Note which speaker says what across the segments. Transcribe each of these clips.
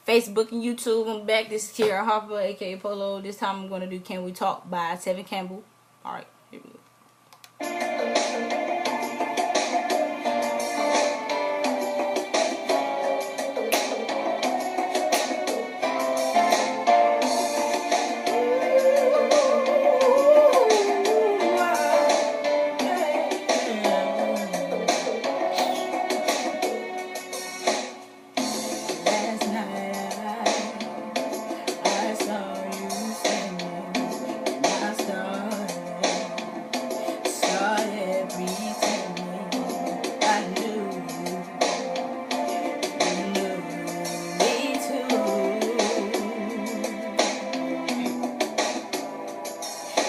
Speaker 1: Facebook and YouTube. I'm back. This is Tiara Harper, aka Polo. This time I'm going to do Can We Talk by Tevin Campbell. Alright, here we go.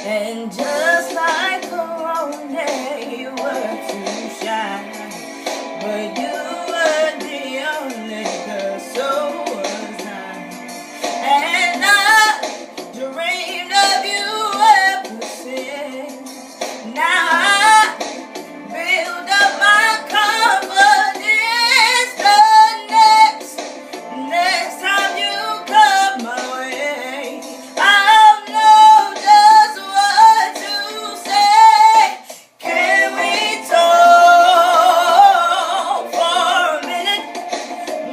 Speaker 1: And just like a morning, you were too shy, but you were the only girl, so was I. And I dreamed of you ever since. Now I build up my confidence. The next time you come my way, I'll know just what to say. Can we talk for a minute?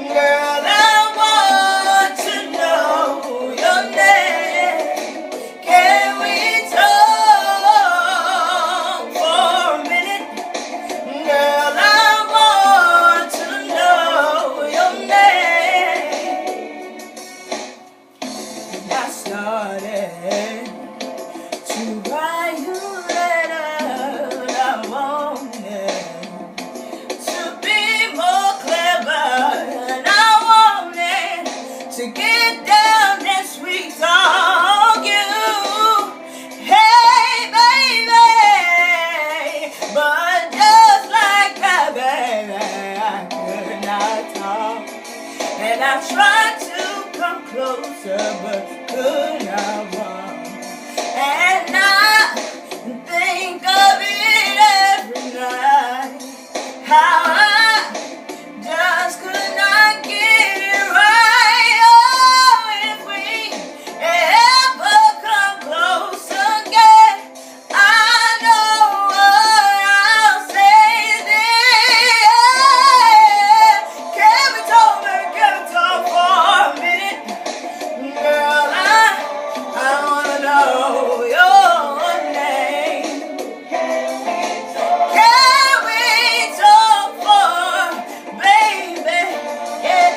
Speaker 1: Girl, I want to know your name. Can we talk for a minute? Girl, I want to know your name. And I started to write you a letter. I wanted to be more clever, and I wanted to get down and sweet talk you. Hey, baby, but just like that, baby, I could not talk. And I tried to come closer, but could not walk. And I think of it every night, how I just could not get it right. Oh, if we ever come close again, I know what I'll say then. Can we talk, baby? Can we talk for a minute? Girl, I wanna know your name. Can we talk for, baby? Yeah.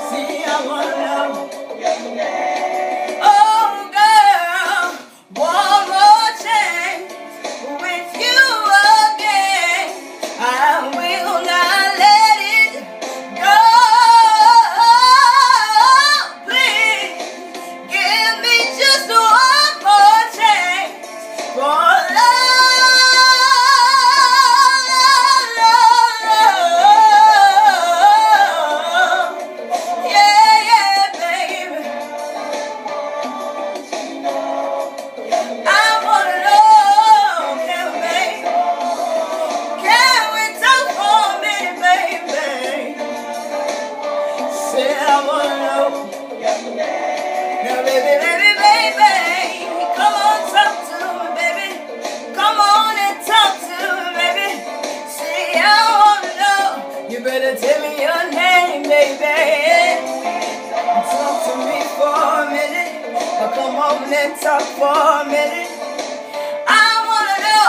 Speaker 1: See, I wanna know. Oh, girl, one more chance with you again. I will not let it go. Please give me just one more chance for love. Yeah, yeah, baby. I wanna know, can we talk for a minute, baby? Say I wanna know. Now, baby, come on, talk to me, baby. Come on and talk to me, baby. Say I wanna know. You better tell me your name, baby. Talk to me for a minute. Now come on and talk for a minute. I wanna know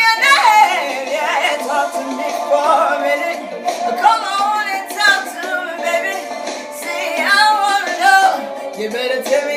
Speaker 1: your name. Yeah, talk to me for a minute. Now come on and talk to me, baby. See, I wanna know. You better tell me